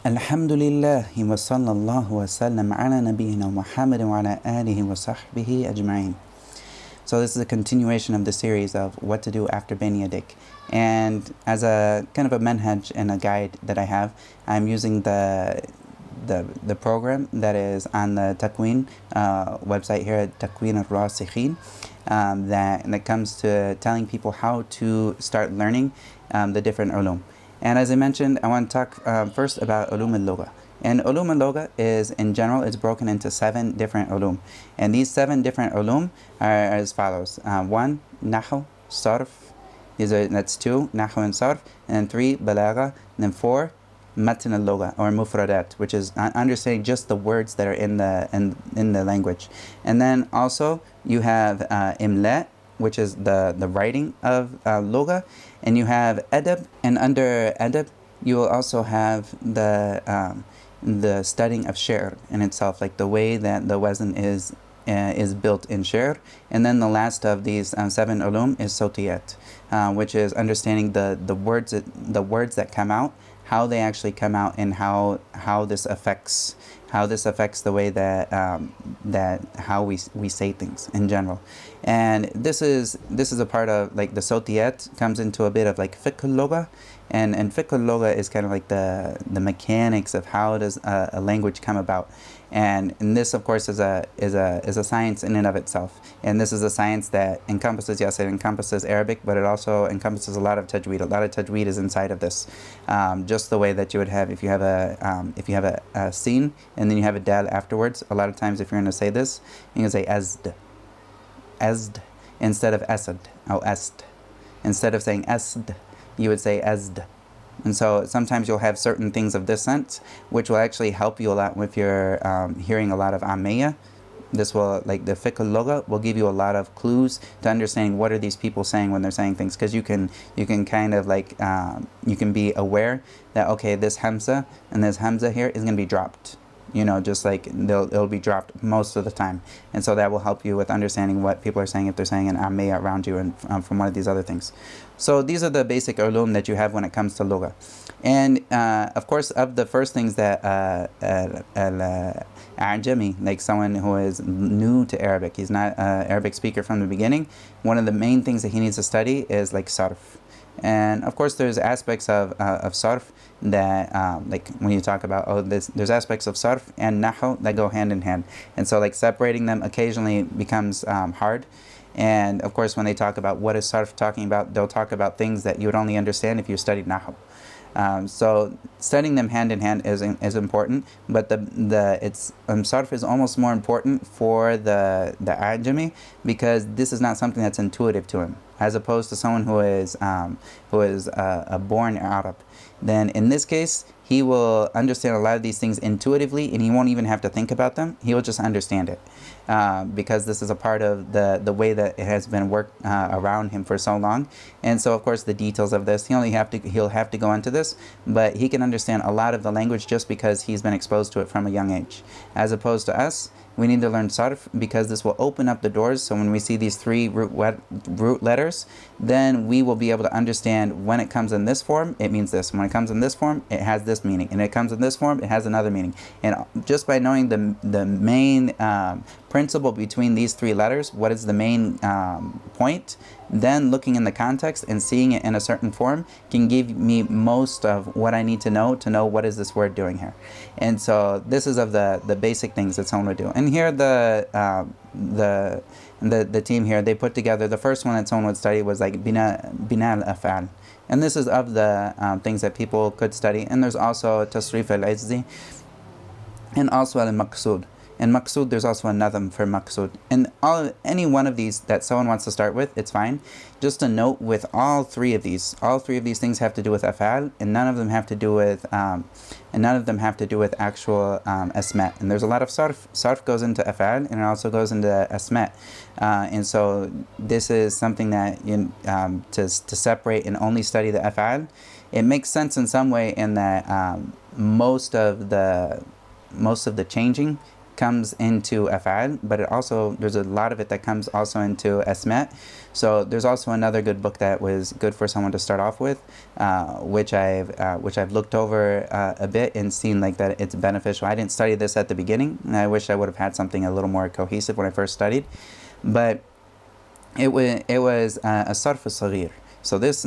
Alhamdulillahi wa sallallahu wa sallam ala nabiyyina Muhammad wa ala alihi wa sahbihi ajma'in. So this is a continuation of the series of what to do after Bayna Yadayk. And as a kind of a manhaj and a guide that I have, I'm using the program that is on the Takween website here at Takween al-Rasikhin, that comes to telling people how to start learning the different ulum. And as I mentioned, I want to talk first about ulum al-lugha. And ulum al-lugha is, in general, it's broken into 7 different ulum. And these 7 different ulum are as follows. 1, Nahw, Sarf. That's 2, Nahw and Sarf. And then 3, Balagha. And then 4, Matn al-lugha, or Mufradat, which is understanding just the words that are in the language. And then also you have Imla, which is the writing of lugha, and you have adab, and under adab you will also have the studying of shi'r in itself, like the way that the wazn is built in shi'r. And then the last of these 7 ulum is sawtiyat, which is understanding the words that come out, how they actually come out, and how this affects the way that how we say things in general. And this is a part of, like, the sawtiyat comes into a bit of like fiqh al-lugha, and fiqh al-lugha is kind of like the mechanics of how does a language come about. And this, of course, is a science in and of itself. And this is a science that encompasses, yes, it encompasses Arabic, but it also encompasses a lot of tajweed. A lot of tajweed is inside of this. Just the way that you would have if you have a sin and then you have a dal afterwards. A lot of times, if you're going to say this, you can say azd instead of asad, or est. Instead of saying asd, you would say azd. And so sometimes you'll have certain things of this sense, which will actually help you a lot if you're hearing a lot of Ammiyya. This will, like the fiqh al-lugha, will give you a lot of clues to understanding what are these people saying when they're saying things. Because you can kind of like, you can be aware that, okay, this hamza and this hamza here is going to be dropped. You know, just like it'll be dropped most of the time. And so that will help you with understanding what people are saying if they're saying an ammiyya around you and from one of these other things. So these are the basic ulum that you have when it comes to lugha. And of course, of the first things that al-ajami, like someone who is new to Arabic, he's not an Arabic speaker from the beginning, one of the main things that he needs to study is like sarf. And of course, there's aspects of sarf that, like when you talk about, there's aspects of sarf and nahw that go hand in hand. And so like separating them occasionally becomes hard. And of course, when they talk about what is sarf talking about, they'll talk about things that you would only understand if you studied nahw. So studying them hand in hand is important, but sarf is almost more important for the ajami, because this is not something that's intuitive to him, as opposed to someone who is a born Arab. Then in this case, he will understand a lot of these things intuitively, and he won't even have to think about them. He will just understand it, because this is a part of the way that it has been worked around him for so long. And so, of course, the details of this, he'll have to go into this, but he can understand a lot of the language just because he's been exposed to it from a young age. As opposed to us, we need to learn sarf, because this will open up the doors. So when we see these 3 root letters, then we will be able to understand when it comes in this form, it means this. When it comes in this form, it has this meaning. And it comes in this form, it has another meaning. And just by knowing the main principle between these 3 letters, what is the main point, then looking in the context and seeing it in a certain form can give me most of what I need to know what is this word doing here. And so this is of the basic things that someone would do. And here the team here, they put together, the first one that someone would study was like bina al-af'al. And this is of the things that people could study. And there's also tasrif al-izzi, and also al-maqsood. And maqsood, there's also a nadam for maqsood. And any one of these that someone wants to start with, it's fine. Just a note with all three of these things have to do with af'al, and none of them have to do with actual asma. And there's a lot of sarf. Sarf goes into af'al, and it also goes into asma. And so this is something that to separate and only study the af'al. It makes sense in some way in that most of the changing comes into af'al, but there's a lot of it that comes also into asma. So there's also another good book that was good for someone to start off with, which I've looked over a bit and seen like that it's beneficial. I didn't study this at the beginning, and I wish I would have had something a little more cohesive when I first studied, but it was الصرف الصغير. So this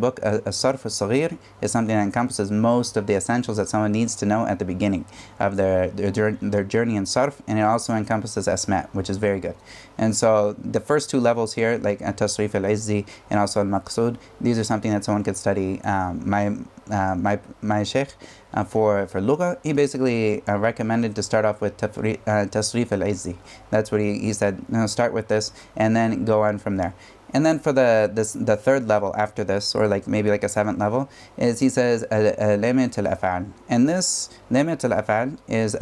book, الصرف الصغير, is something that encompasses most of the essentials that someone needs to know at the beginning of their journey in Sarf, and it also encompasses asma, which is very good. And so the first two levels here, like tasrif al-izzi and also al-maqsood, these are something that someone could study. My sheikh for lugha, he basically recommended to start off with tasrif al-izzi. That's what he said. Start with this and then go on from there. And then for the third level after this, or like maybe like a seventh level, is he says limit al-af'al. And this limit al-af'al is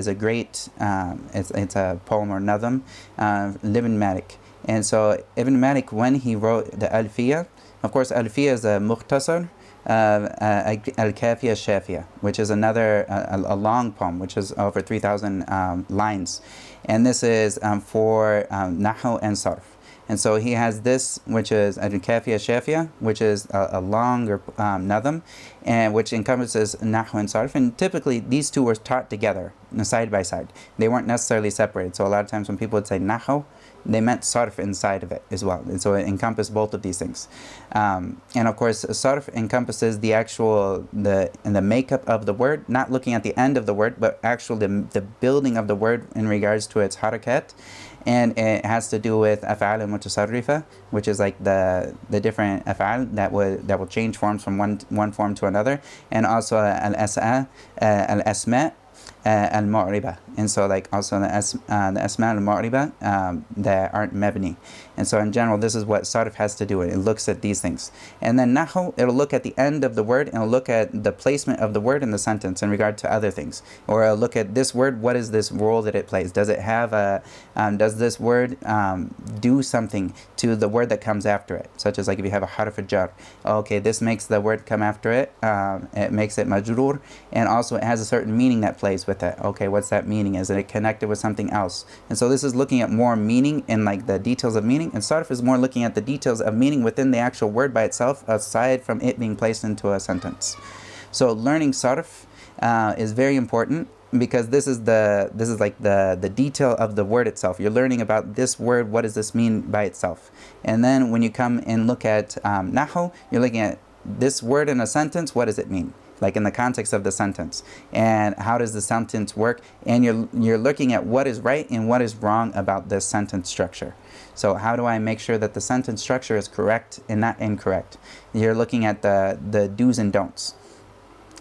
a great it's a poem or nadam, Ibn Malik. And so Ibn Malik, when he wrote the Alfiya, of course Alfiya is a mukhtasar, al-Kafiya Shafiya, which is another a long poem, which is over 3,000 lines, and this is for Nahw and Sarf. And so he has this, which is al-Kafiya Shafiya, which is a longer nadam, and which encompasses Nahw and Sarf. And typically these two were taught together, side by side. They weren't necessarily separated. So a lot of times when people would say Nahw, they meant Sarf inside of it as well. And so it encompassed both of these things. And of course, Sarf encompasses the actual, the makeup of the word, not looking at the end of the word, but actually the building of the word in regards to its harakat. And it has to do with af'al al-mutasarrifa, which is like the different af'al that will change forms from one form to another, and also al-asma al-mu'riba, and so like also the asma al-mu'riba that aren't mabni. And so in general, this is what sarf has to do. It looks at these things. And then nahw, it'll look at the end of the word, and it'll look at the placement of the word in the sentence in regard to other things. Or it'll look at this word, what is this role that it plays? Does it have does this word do something to the word that comes after it? Such as like if you have a harf al-jar, okay, this makes the word come after it, it makes it majroor, and also it has a certain meaning that plays with it. Okay, what's that meaning? Is it connected with something else? And so this is looking at more meaning and like the details of meaning, and sarf is more looking at the details of meaning within the actual word by itself, aside from it being placed into a sentence. So learning sarf is very important, because this is like the detail of the word itself. You're learning about this word, what does this mean by itself? And then when you come and look at nahw, you're looking at this word in a sentence, what does it mean? Like in the context of the sentence, and how does the sentence work? And you're looking at what is right and what is wrong about this sentence structure. So how do I make sure that the sentence structure is correct and not incorrect? You're looking at the do's and don'ts.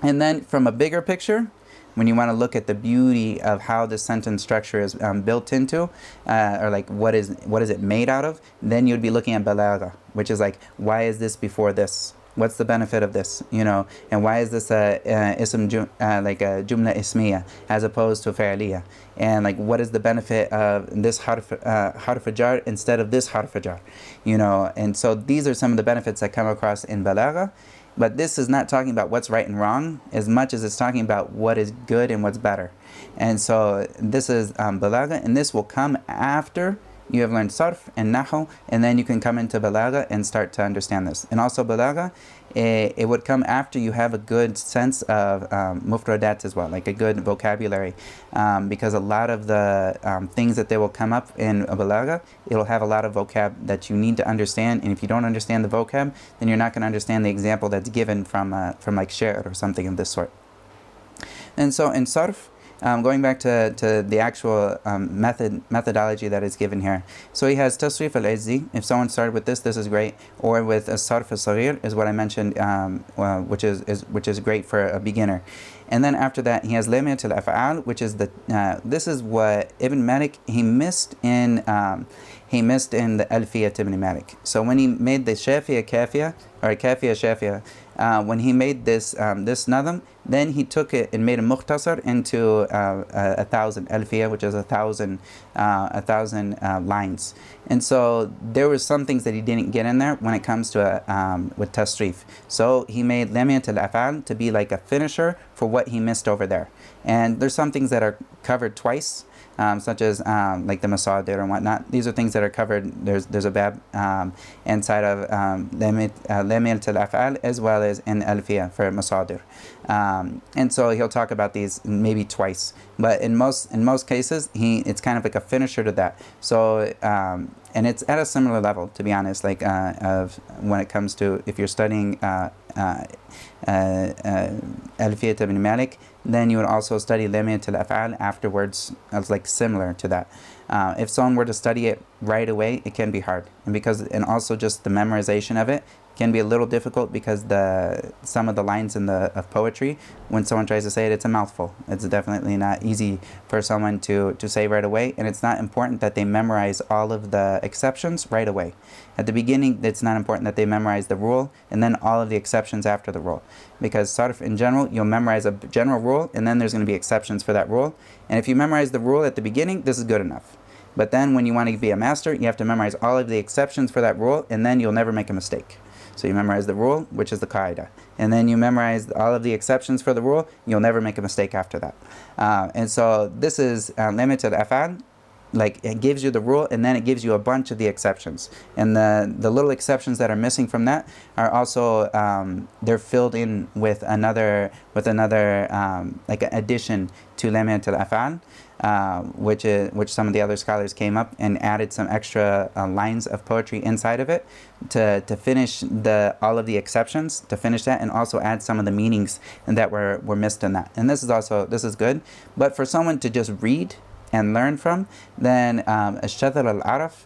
And then from a bigger picture, when you want to look at the beauty of how the sentence structure is built into, or like what is it made out of, then you'd be looking at balagha, which is like, why is this before this? What's the benefit of this, and why is this like a jumla ismiya as opposed to fa'liya? And like, what is the benefit of this harf jar instead of this harf jar? And so these are some of the benefits that come across in balagha. But this is not talking about what's right and wrong as much as it's talking about what is good and what's better. And so this is balagha, and this will come after you have learned sarf and nahw, and then you can come into balagha and start to understand this. And also balagha, it would come after you have a good sense of mufradat as well, like a good vocabulary, because a lot of the things that they will come up in a balagha, it'll have a lot of vocab that you need to understand, and if you don't understand the vocab, then you're not going to understand the example that's given from like shi'r or something of this sort. And so in sarf, going back to the actual methodology that is given here. So he has tasrif al-izzi. If someone started with this is great. Or with sarf al-saghir is what I mentioned, which is great for a beginner. And then after that, he has limit al-af'al, which is this is what Ibn Malik he missed in the Alfiya Ibn Malik. So when he made the Shafiya Kafiya or Kafiya Shafiya, when he made this nadam, then he took it and made a mukhtasar into 1,000 alfiya, which is 1,000 lines. And so there were some things that he didn't get in there when it comes to with tasrif. So he made lamiyat al-af'al to be like a finisher for what he missed over there. And there's some things that are covered twice, such as like the masadir and whatnot. These are things that are covered. There's a bab inside of lamiyat al-af'al as well as in alfiya for masadir. And so he'll talk about these maybe twice, but in most cases it's kind of like a finisher to that. So and it's at a similar level, to be honest, like of when it comes to if you're studying Alfiyat ibn Malik, then you would also study Lamiyat al-Af'al afterwards, as like similar to that. If someone were to study it right away, it can be hard, and also just the memorization of it can be a little difficult, because some of the lines of poetry, when someone tries to say it, it's a mouthful. It's definitely not easy for someone to say right away, and it's not important that they memorize all of the exceptions right away. At the beginning, it's not important that they memorize the rule and then all of the exceptions after the rule, because Sarf in general, you'll memorize a general rule and then there's going to be exceptions for that rule. And if you memorize the rule at the beginning, this is good enough. But then when you want to be a master, you have to memorize all of the exceptions for that rule, and then you'll never make a mistake. So you memorize the rule, which is the qaida, and then you memorize all of the exceptions for the rule, you'll never make a mistake after that. And so this is limited af'al. Like, it gives you the rule and then it gives you a bunch of the exceptions, and the little exceptions that are missing from that are also they're filled in with another like an addition to lamiyat al-af'al, which some of the other scholars came up and added some extra lines of poetry inside of it to finish all of the exceptions, to finish that, and also add some of the meanings that were missed in that. And this is good. But for someone to just read and learn from, then al-shadr al-arf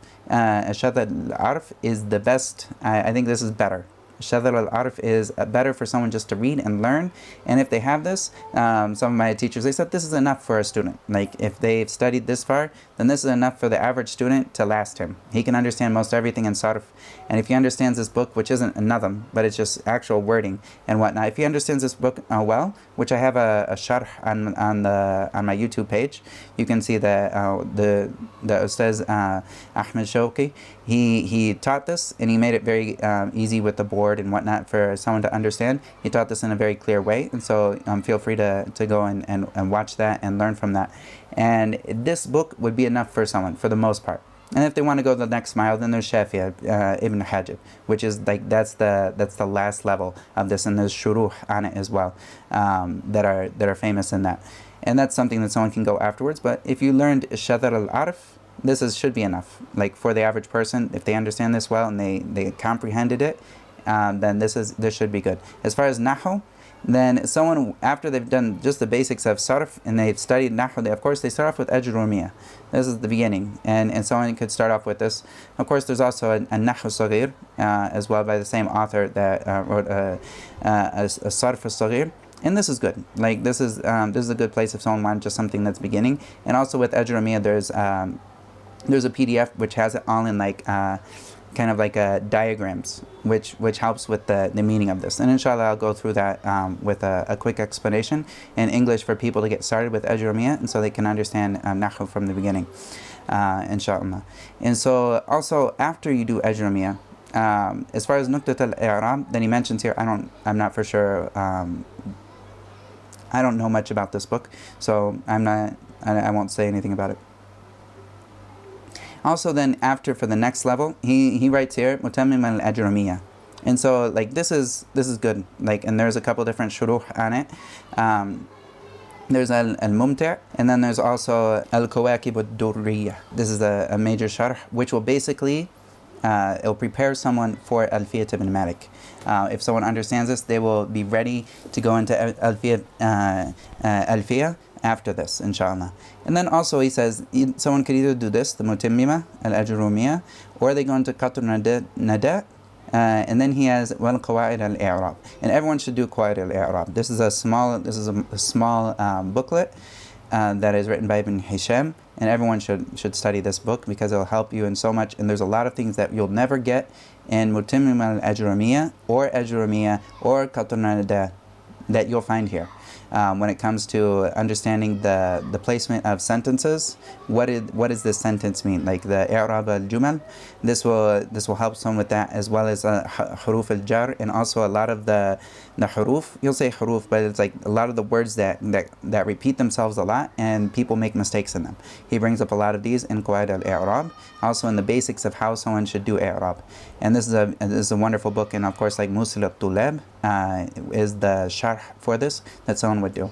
is the best. I think this is better. Shadr al-arf is better for someone just to read and learn. And if they have this, some of my teachers, they said this is enough for a student. Like, if they've studied this far, then this is enough for the average student to last him. He can understand most everything in Sarf. And if he understands this book, which isn't a nadam, but it's just actual wording and whatnot, if he understands this book well, which I have a sharh on my YouTube page, you can see that the Ustadh Ahmed Shawqi, he taught this, and he made it very easy with the board and whatnot for someone to understand. He taught this in a very clear way, and so feel free to go and watch that and learn from that. And this book would be enough for someone for the most part. And if they want to go the next mile, then there's Shafi'a Ibn Hajib, which is like that's the last level of this, and there's shuruh on it as well that are famous in that. And that's something that someone can go afterwards. But if you learned Shadr al-Arf, this should be enough. Like, for the average person, if they understand this well and they comprehended it, then this should be good. As far as Nahw, then someone, after they've done just the basics of Sarf and they've studied Nahw, of course they start off with Ajrumiyah. This is the beginning, and someone could start off with this. Of course, there's also a Nahw al-Saghir as well, by the same author that wrote a Sarf al-Saghir. And this is good. Like, this is a good place if someone wants just something that's beginning. And also with Ajrumiyah, there's a PDF which has it all in like kind of like diagrams, which helps with the meaning of this. And inshallah, I'll go through that with a quick explanation in English for people to get started with Ajrumiyah, and so they can understand Nahw from the beginning, inshallah. And so also, after you do Ajrumiyah, as far as Nuqtat al-I'rab, then he mentions here, I'm not for sure, I don't know much about this book, so I won't say anything about it. Also, then after, for the next level, he writes here Mutammim al-Ajrumiyah, and so like this is good. Like, and there's a couple different shuruh on it. There's al-Mumti', and then there's also al-Kawakib al-Durriyah. This is a major sharh, which will basically it'll prepare someone for Alfiyat ibn Malik. If someone understands this, they will be ready to go into Alfiyah after this, inshallah. And then also he says someone could either do this, the Mutammimah al-Ajrumiyah, or they go into Qatr Nada, and then he has wal Qawaid al-I'rab, and everyone should do Qawaid al-I'rab. This is a small booklet that is written by Ibn Hisham, and everyone should study this book because it will help you in so much. And there's a lot of things that you'll never get in Mutammim al-Ajrumiyya or Ajrumiyya or Qatr that you'll find here. When it comes to understanding the placement of sentences, what does this sentence mean? Like the i'rab al-jumal, this will help some with that, as well as huruf al-jar, and also a lot of the huruf. You'll say huruf, but it's like a lot of the words that repeat themselves a lot, and people make mistakes in them. He brings up a lot of these in qawaid al-i'rab, also in the basics of how someone should do i'rab. And this is a wonderful book, and of course, like Musil al-Tulab is the sharh for this that someone would do.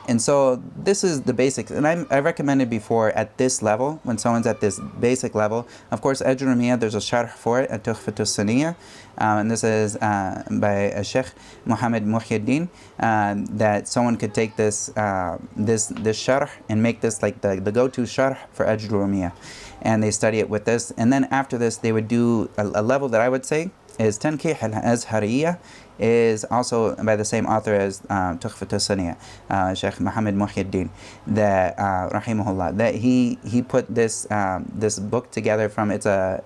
And so this is the basics, and I recommended before at this level, when someone's at this basic level. Of course, Ajrumiyya, there's a sharh for it, At-Tukhfatu Saniyya, and this is by Sheikh Muhammad Muhyiddin, that someone could take this sharh and make this like the go-to sharh for Ajrumiyya, and they study it with this. And then after this, they would do a level that I would say is Tankih al-Azhariyya, is also by the same author as Tukhfat al-Saniyya, Sheikh Muhammad Muhyiddin, that rahimahullah, that he put this book together from it's from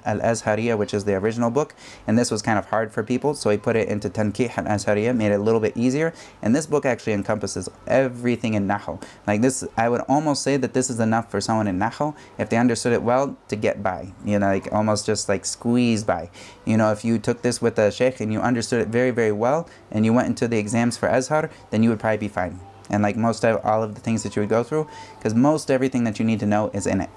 al-Azhariyya, which is the original book, and this was kind of hard for people, so he put it into Tankih al-Azhariyya, made it a little bit easier. And this book actually encompasses everything in Nahw. Like this, I would almost say that this is enough for someone in Nahw, if they understood it well, to get by, like almost just like squeeze by. If you took this with a sheikh and you understood it very, very well, and you went into the exams for Azhar, then you would probably be fine. And like all of the things that you would go through, because most everything that you need to know is in it.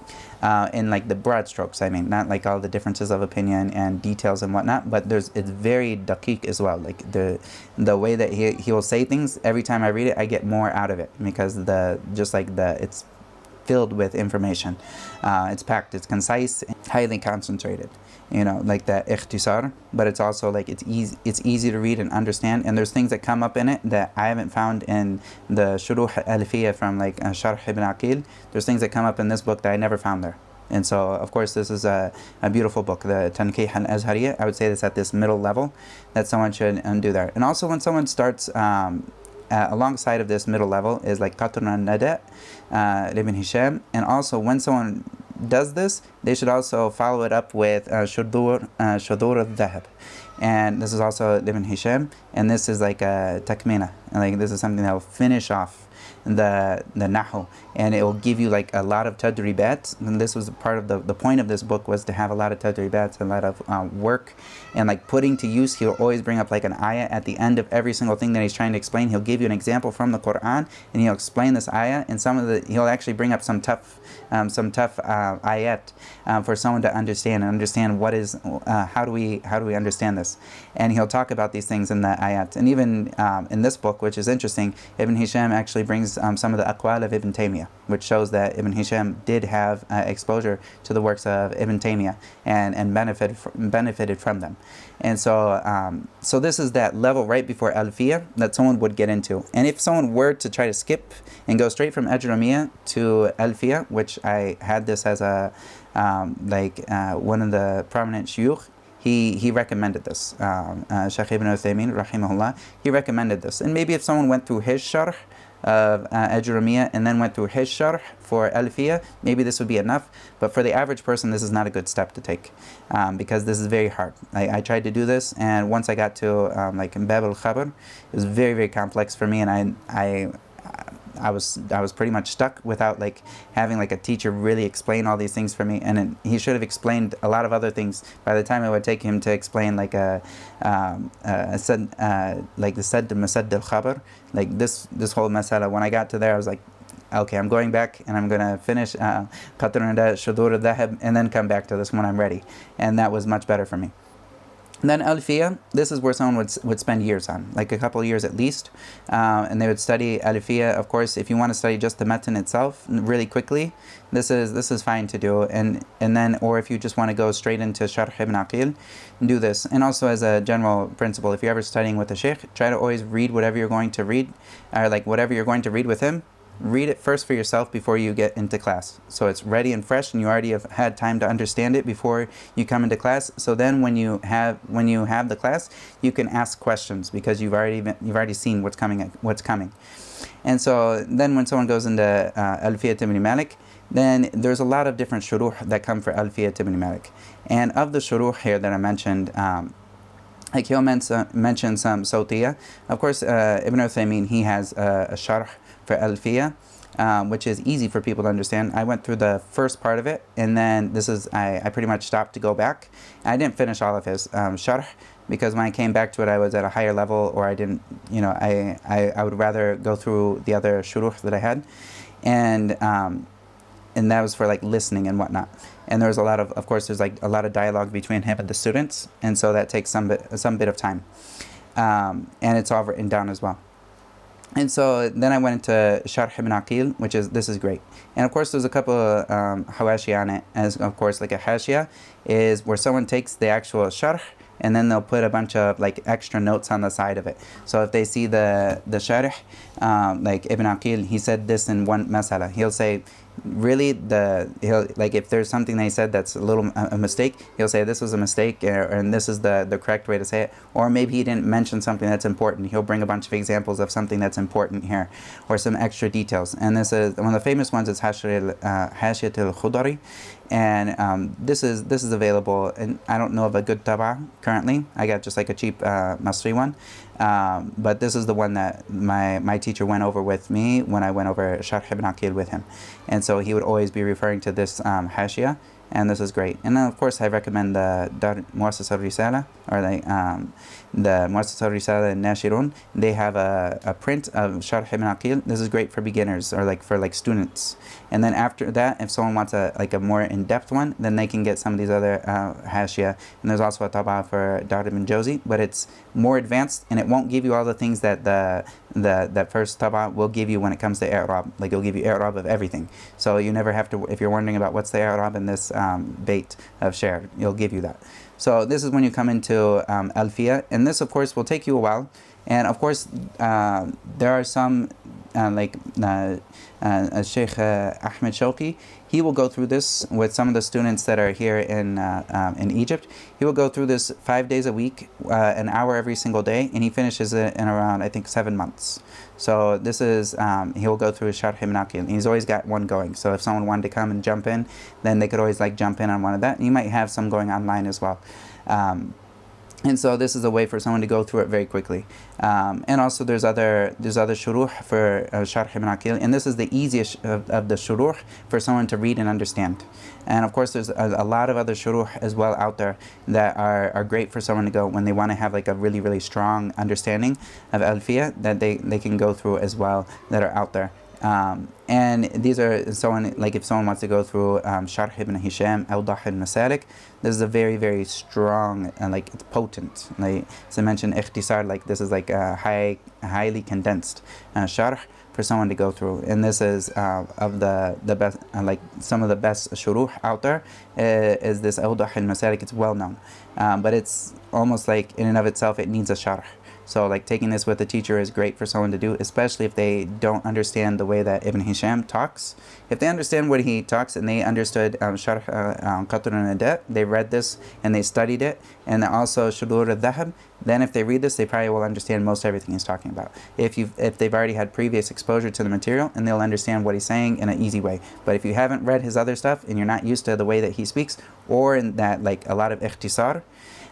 In like the broad strokes, I mean, not like all the differences of opinion and details and whatnot, but it's very daqiq as well. Like the way that he will say things, every time I read it, I get more out of it, because it's filled with information. It's packed, it's concise, highly concentrated. Like that ikhtisar, but it's also like it's easy to read and understand. And there's things that come up in it that I haven't found in the Shuruh al-Alfiyya from like Sharh ibn Aqil. There's things that come up in this book that I never found there. And so, of course, this is a beautiful book, the Tankih al-Azhariyya. I would say this at this middle level that someone should do there. And also when someone starts alongside of this middle level is like Qatr al-Nada, Ibn Hisham. And also when someone does this, they should also follow it up with Shudur al-Dhahab. And this is also Ibn Hisham, and this is like a takmina, and like this is something that will finish off the Nahw, and it will give you like a lot of tadribat. And this was part of the point of this book, was to have a lot of tadribat, a lot of work, and like putting to use. He'll always bring up like an ayah at the end of every single thing that he's trying to explain. He'll give you an example from the Quran, and he'll explain this ayah, and he'll actually bring up some tough ayat for someone to understand what is how do we understand this. And he'll talk about these things in the ayat. And even in this book, which is interesting, Ibn Hisham actually brings some of the aqwal of Ibn Taymiyyah, which shows that Ibn Hisham did have exposure to the works of Ibn Taymiyyah and benefited from them. And so this is that level right before Alfiyah that someone would get into. And if someone were to try to skip and go straight from Ajrumiyya to Alfiyah, which I had this as a one of the prominent shuyukh, he recommended this. Shaykh Ibn Uthaymeen, rahimahullah, he recommended this. And maybe if someone went through his sharh of Ajrumiyya and then went through his sharh for Alfiyah, maybe this would be enough. But for the average person, this is not a good step to take, because this is very hard. I tried to do this, and once I got to like Bab al-Khabar, it was very, very complex for me, and I was pretty much stuck without like having like a teacher really explain all these things for me. And he should have explained a lot of other things. By the time it would take him to explain like like the sadd al khabar, like this whole masala, when I got to there, I was like, okay, I'm going back and I'm gonna finish Qatr al-Shudur al-Dhahab and then come back to this when I'm ready. And that was much better for me. And then Alfiyah, this is where someone would spend years on, like a couple of years at least, and they would study Alfiyah. Of course, if you want to study just the matan itself really quickly, this is fine to do, and then, or if you just want to go straight into Sharh ibn Aqil, do this. And also as a general principle, if you're ever studying with a sheikh, try to always read whatever you're going to read, or like whatever you're going to read with him. Read it first for yourself before you get into class, so it's ready and fresh, and you already have had time to understand it before you come into class. So then when you have the class, you can ask questions because you've already seen what's coming. And so then when someone goes into Alfiyat ibn Malik, then there's a lot of different shuruh that come for Alfiyat ibn Malik. And of the shuruh here that I mentioned, like he'll mention some Sawtiyah. Of course, Ibn Uthaymeen, he has a sharh for Alfiyah, which is easy for people to understand. I went through the first part of it, and then I pretty much stopped to go back. I didn't finish all of his sharh, because when I came back to it, I was at a higher level, or I didn't, I would rather go through the other shuruh that I had. And that was for like listening and whatnot. And there was of course, there's like a lot of dialogue between him and the students, and so that takes some bit of time. And it's all written down as well. And so then I went into Sharh ibn Aqil, this is great. And of course, there's a couple of hawashi on it, as of course, like a hashia is where someone takes the actual sharh, and then they'll put a bunch of like extra notes on the side of it. So if they see the sharh, like Ibn Aqil, he said this in one masala, he'll say, really, if there's something that he said that's a mistake, he'll say this was a mistake, and this is the correct way to say it. Or maybe he didn't mention something that's important, he'll bring a bunch of examples of something that's important here, or some extra details. And this is one of the famous ones, is Hashiyat al-Khudari. And this is available, and I don't know of a good taba currently. I got just like a cheap Masri one, but this is the one that my teacher went over with me when I went over Sharh ibn Aqil with him. And so he would always be referring to this hashia, and this is great. And then of course I recommend the Muassasa al-Risala, or the Muassasa al-Risala and Nashirun. They have a print of Sharh ibn Aqil. This is great for beginners, or like for students. And then after that, if someone wants a more in-depth one, then they can get some of these other hashia. And there's also a taba for Daud ibn Jawzi, but it's more advanced, and it won't give you all the things that that first taba will give you when it comes to i'rab. Like, it'll give you i'rab of everything, so you never have to, if you're wondering about what's the i'rab in this bait of share, it'll give you that. So this is when you come into Alfiya, and this of course will take you a while. And of course there are some Sheikh Ahmed Shawqi, he will go through this with some of the students that are here in Egypt. He will go through this 5 days a week, an hour every single day, and he finishes it in around, I think, 7 months. So this is, he'll go through Sharh ibn Aqil. He's always got one going, so if someone wanted to come and jump in, then they could always jump in on one of that. And you might have some going online as well. And so this is a way for someone to go through it very quickly. And also there's other shuruh for Sharh ibn Aqil, and this is the easiest of the shuruh for someone to read and understand. And of course there's a lot of other shuruh as well out there that are great for someone to go when they want to have a really, really strong understanding of Alfiya, that they can go through as well, that are out there. And these are if someone wants to go through Sharh ibn Hisham, Awdah al-Masalik, this is a very, very strong and it's potent. As I mentioned, ikhtisar, this is a highly condensed sharh for someone to go through. And this is of the best, some of the best shuruh out there is this Awdah al-Masalik. It's well known, but it's almost in and of itself, it needs a sharh. So taking this with a teacher is great for someone to do, especially if they don't understand the way that Ibn Hisham talks. If they understand what he talks, and they understood Sharh Qatr al-Nada, they read this and they studied it, and also Shudur al-Dhahab, then if they read this, they probably will understand most everything he's talking about. If they've already had previous exposure to the material, and they'll understand what he's saying in an easy way. But if you haven't read his other stuff, and you're not used to the way that he speaks, or in that a lot of ikhtisar,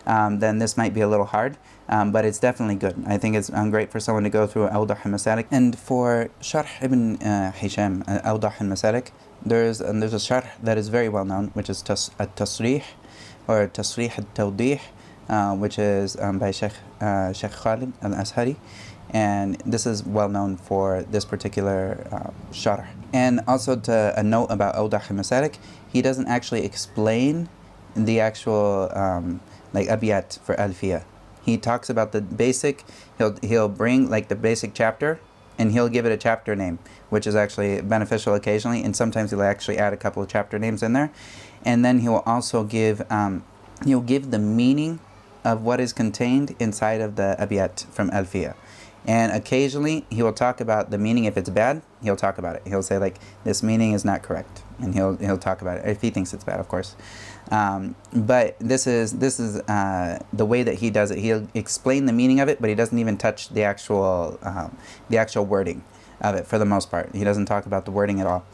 then this might be a little hard. But it's definitely good. I think it's great for someone to go through Awdah al-Masalik. And for Sharh ibn Hisham, Awdah al-Masalik, there's a sharh that is very well known, which is Tasrih, or Tasrih al-Tawdih, which is by Sheikh Khalid al-Ashari. And this is well known for this particular sharh. And also a note about Awdah al-Masalik, he doesn't actually explain the actual abiyat for Alfiya. He talks about the basic, he'll bring the basic chapter, and he'll give it a chapter name, which is actually beneficial occasionally, and sometimes he'll actually add a couple of chapter names in there. And then he'll also give the meaning of what is contained inside of the abiyat from Alfiya. And occasionally he will talk about the meaning. If it's bad, he'll talk about it. He'll say this meaning is not correct, and he'll talk about it if he thinks it's bad, of course. But this is the way that he does it. He'll explain the meaning of it, but he doesn't even touch the actual wording. of it for the most part. He doesn't talk about the wording at all.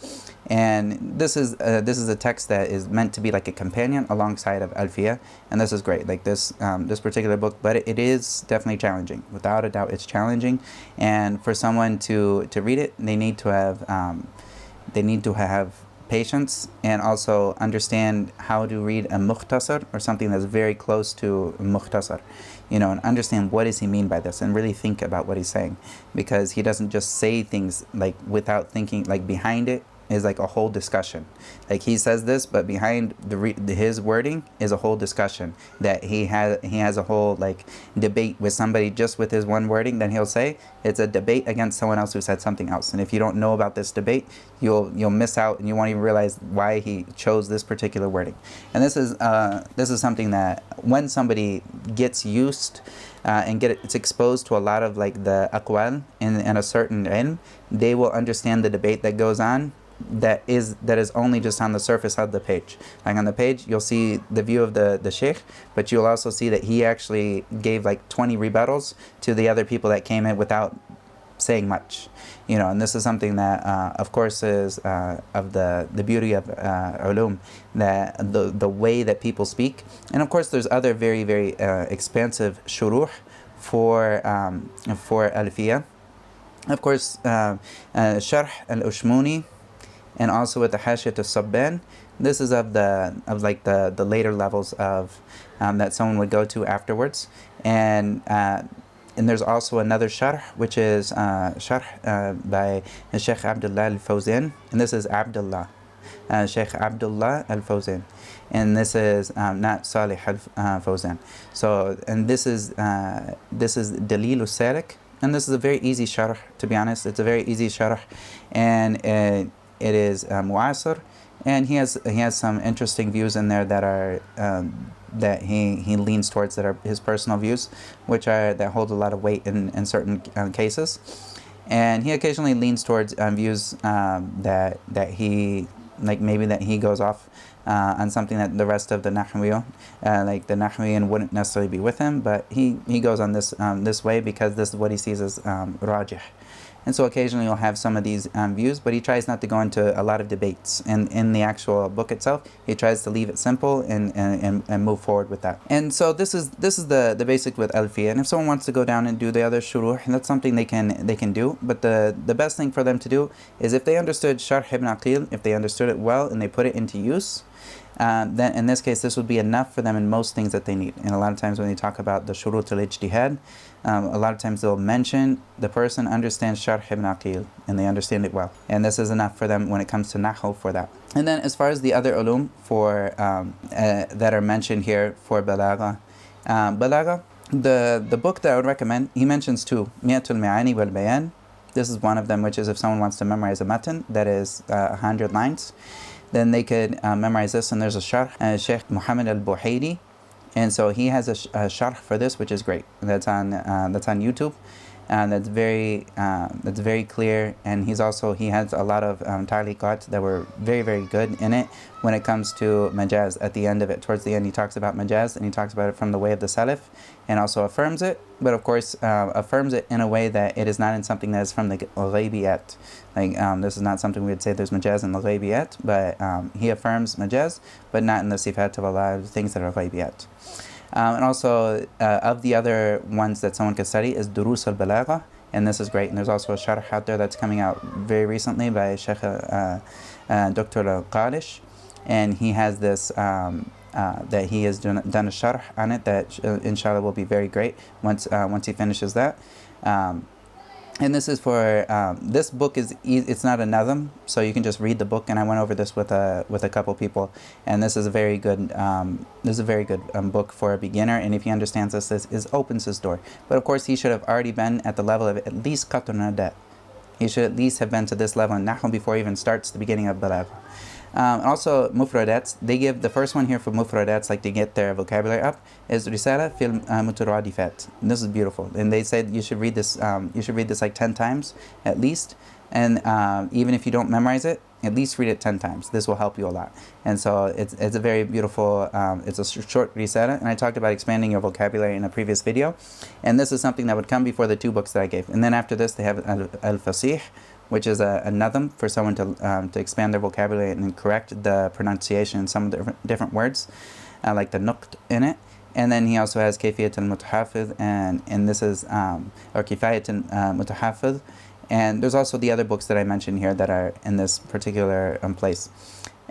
And this is a text that is meant to be like a companion alongside of al-fiqh, and this is great. Like this particular book, but it is definitely challenging. Without a doubt, it's challenging. And for someone to read it, they need to have patience and also understand how to read a mukhtasar, or something that's very close to mukhtasar, and understand what does he mean by this, and really think about what he's saying, because he doesn't just say things like without thinking. Like behind it is like a whole discussion. Like he says this, but behind his wording is a whole discussion that he has a whole like debate with somebody just with his one wording. Then he'll say it's a debate against someone else who said something else, and if you don't know about this debate, you'll miss out, and you won't even realize why he chose this particular wording. And this is something that when somebody gets used and it's exposed to a lot of like the aqwal in a certain ilm, they will understand the debate that goes on that is only just on the surface of the page. Like on the page, you'll see the view of the sheikh, but you'll also see that he actually gave like 20 rebuttals to the other people that came in without saying much. And this is something that of course is of the beauty of ulum, that the way that people speak. And of course there's other very, very expansive shuruh for al-fiqh. Of course sharh al-ushmuni, and also with the hashiyat al-sabban. This is of the later levels of that someone would go to afterwards. And there's also another sharh, which is sharh by Sheikh Abdullah al-Fawzan, and this is Abdullah, Sheikh Abdullah al-Fawzan, and this is not Salih al-Fawzan. So, and this is Dalil al-Salik, and this is a very easy sharh, to be honest. It's a very easy sharh, and it is mu'asir, and he has some interesting views in there that are that he leans towards, that are his personal views, that hold a lot of weight in certain cases. And he occasionally leans towards views that he that he goes off on something that the rest of the Nahwiyan, like the Nahwiyan, wouldn't necessarily be with him, but he goes on this way because this is what he sees as rajih. And so occasionally you'll have some of these views, but he tries not to go into a lot of debates. And in the actual book itself, he tries to leave it simple and move forward with that. And so this is the basic with al-fiqh. And if someone wants to go down and do the other shuruh, that's something they can do. But the best thing for them to do is, if they understood Sharh ibn Aqil, if they understood it well and they put it into use, then in this case this would be enough for them in most things that they need. And a lot of times when they talk about the shurut al-ijtihad, a lot of times they'll mention the person understands Sharh ibn Aqil and they understand it well, and this is enough for them when it comes to Nahw for that. And then as far as the other ulum for that are mentioned here for balagha, the book that I would recommend, he mentions two, Mi'atul Ma'ani wal Bayan. This is one of them, which is if someone wants to memorize a matan that is 100 lines, then they could memorize this. And there's a sharh, Sheikh Muhammad al-Buhaydi, and so he has a sharh for this, which is great. That's on YouTube, and that's very clear. And he has a lot of ta'liqat that were very, very good in it when it comes to majaz. At the end of it, towards the end, he talks about majaz, and he talks about it from the way of the Salaf, and also affirms it, but of course affirms it in a way that it is not in something that is from the ghaybiyat. Like this is not something we would say there's majaz in the ghaybiyat, but he affirms majaz, but not in the sifat of Allah, things that are ghaybiyat. And also of the other ones that someone could study is Durus al-Balagha, and this is great. And there's also a sharh out there that's coming out very recently by Sheikh Dr. Qalish, and he has this that he has done a sharh on it that inshallah will be very great once he finishes that. And this is for this book it's not a nazm, so you can just read the book. And I went over this with a couple people, and this is a very good book for a beginner. And if he understands this opens his door. But of course, he should have already been at the level of at least qatr nadat. He should at least have been to this level in Nahw before he even starts the beginning of balagh. Also, mufradats, they give the first one here for mufradats, like to get their vocabulary up, is Risala fil Mutaradifat. This is beautiful, and they said you should read this. You should read this like 10 times at least, and even if you don't memorize it, at least read it 10 times. This will help you a lot. And so it's a very beautiful. It's a short Risala, and I talked about expanding your vocabulary in a previous video, and this is something that would come before the two books that I gave. And then after this, they have al-Fasih, which is a nadam for someone to expand their vocabulary and correct the pronunciation in some different words, like the nuqt in it. And then he also has Kayfiyat al-Mutahafiz, and this is, or Kifayat al-Mutahafiz. And there's also the other books that I mentioned here that are in this particular place.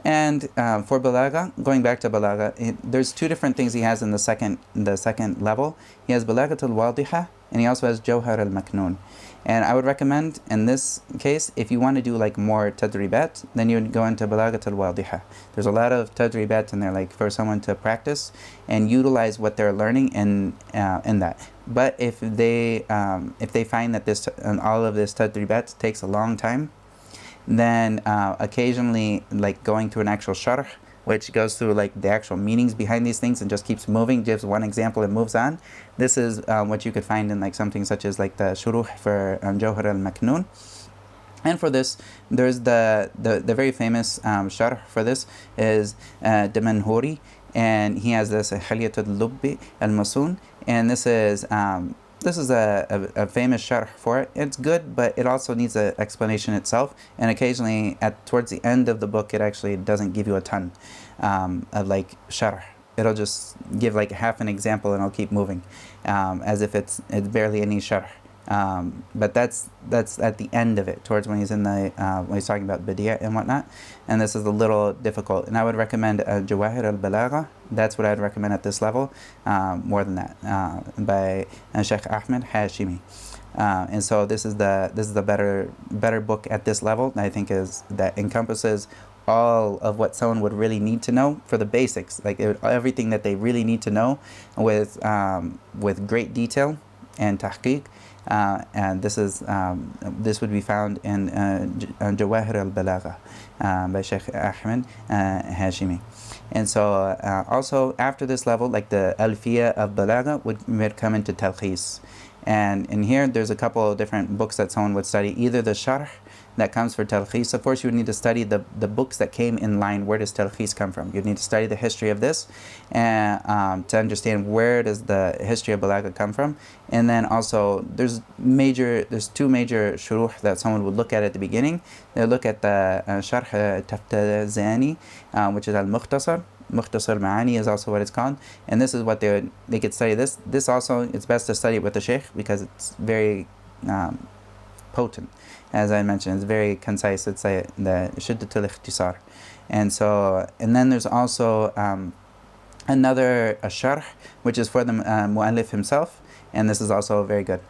And for Balagha, going back to Balagha, there's two different things he has in the second level. He has Balaghat al-Wadiha, and he also has Jawhar al-Maknoon. And I would recommend, in this case, if you want to do like more tadribat, then you would go into Balaghat al-Wadiha. There's a lot of tadribat in there, like for someone to practice and utilize what they're learning in that. But if they find that all of this tadribat takes a long time, then occasionally, like going to an actual sharh, which goes through like the actual meanings behind these things and just keeps moving, gives one example and moves on. This is what you could find in like something such as like the shuruh for Jawhar al-Maknoon. And for this, there's the very famous sharh for this is Damanhuri, and he has this Hilyat al-Lubbi al-Masoon, and this is a famous sharh for it. It's good, but it also needs an explanation itself. And occasionally, towards the end of the book, it actually doesn't give you a ton of like sharh. It'll just give like half an example, and it'll keep moving, as if it's barely any sharh. But that's at the end of it, towards when he's when he's talking about Badi'a and whatnot. And this is a little difficult. And I would recommend Jawahir al-Balagha. That's what I'd recommend at this level, more than that, by Sheikh Ahmed Hashimi. And so this is the better book at this level, I think, that encompasses all of what someone would really need to know for the basics, like everything that they really need to know, with great detail and tahqiq. And this would be found in Jawahir al-Balagha by Sheikh Ahmed Hashimi. And so also after this level, like the Alfiya of Balagha would come into Talkhis. And in here, there's a couple of different books that someone would study. Either the Sharh that comes for Talkhis. Of course, you would need to study the books that came in line. Where does Talkhis come from? You'd need to study the history of this, and to understand where does the history of Balagha come from. And then also, there's two major shuruh that someone would look at the beginning. They'll look at the Sharh Taftazani, which is al-Mukhtasar. Mukhtasar Ma'ani is also what it's called, and this is what they could study. This also, it's best to study it with the sheikh, because it's very potent. As I mentioned, it's very concise. It's the Shiddatul Ikhtisar. And then there's also another sharh, which is for the mu'allif himself, and this is also very good.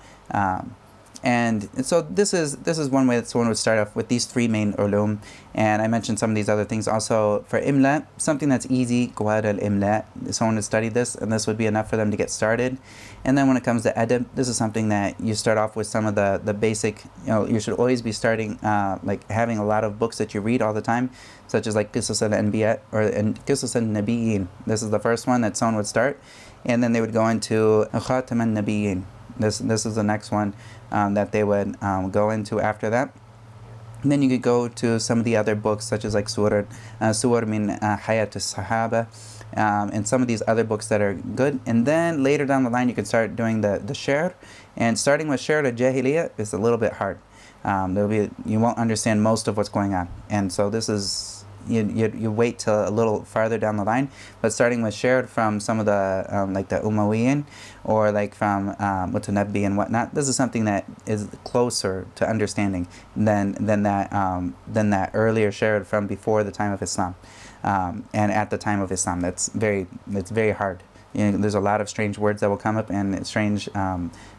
And so this is one way that someone would start off with these three main ulum. And I mentioned some of these other things also. For imla, something that's easy, Qawad al-imla, someone would study this, and this would be enough for them to get started. And then when it comes to adab, this is something that you start off with some of the basic, you should always be starting, like having a lot of books that you read all the time, such as like Qisas al-Anbiya or Qisas al-Nabiyyin. This is the first one that someone would start. And then they would go into Khatam al-Nabiyyin. This is the next one that they would go into after that. And then you could go to some of the other books, such as like Suwar min Hayat al-Sahaba, and some of these other books that are good. And then later down the line, you can start doing the Sher. And starting with Sher al-Jahiliyyah is a little bit hard. You won't understand most of what's going on. And so this is, you wait till a little farther down the line. But starting with shared from some of the like the Umayyan, or like from Mutanabbi and whatnot, this is something that is closer to understanding than that earlier shared from before the time of Islam, and at the time of Islam. It's very hard. There's a lot of strange words that will come up, and strange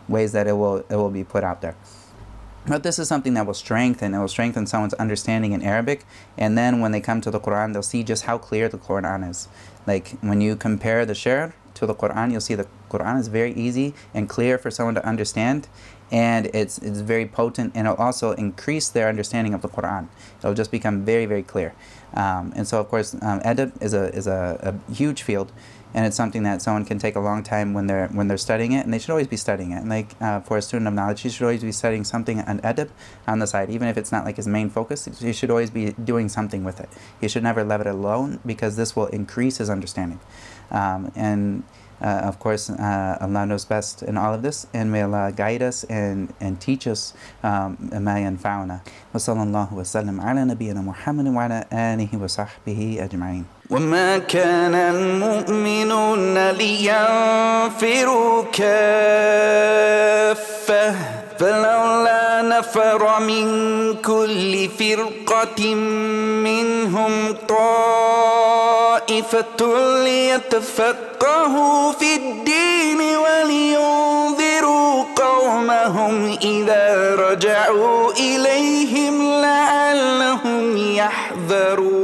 ways that it will be put out there. But this is something that will strengthen someone's understanding in Arabic. And then when they come to the Quran, they'll see just how clear the Quran is. Like when you compare the Sher to the Quran, you'll see the Quran is very easy and clear for someone to understand. And it's very potent, and it'll also increase their understanding of the Quran. It'll just become very, very clear. And so, of course, adab is a huge field, and it's something that someone can take a long time when they're studying it, and they should always be studying it. And like for a student of knowledge, he should always be studying something on adab on the side, even if it's not like his main focus. He should always be doing something with it. He should never leave it alone, because this will increase his understanding. And Of course, Allah knows best in all of this, and may Allah guide us and teach us ما ينفعنا. وصلى الله وسلم على نبينا محمد وعلى آله وصحبه أجمعين. وما كان المؤمنون لينفروا كافة فلولا نفر من كل فرقة منهم طائفة ليتفقهوا في الدين ولينذروا قومهم إذا رجعوا إليهم لعلهم يحذرون.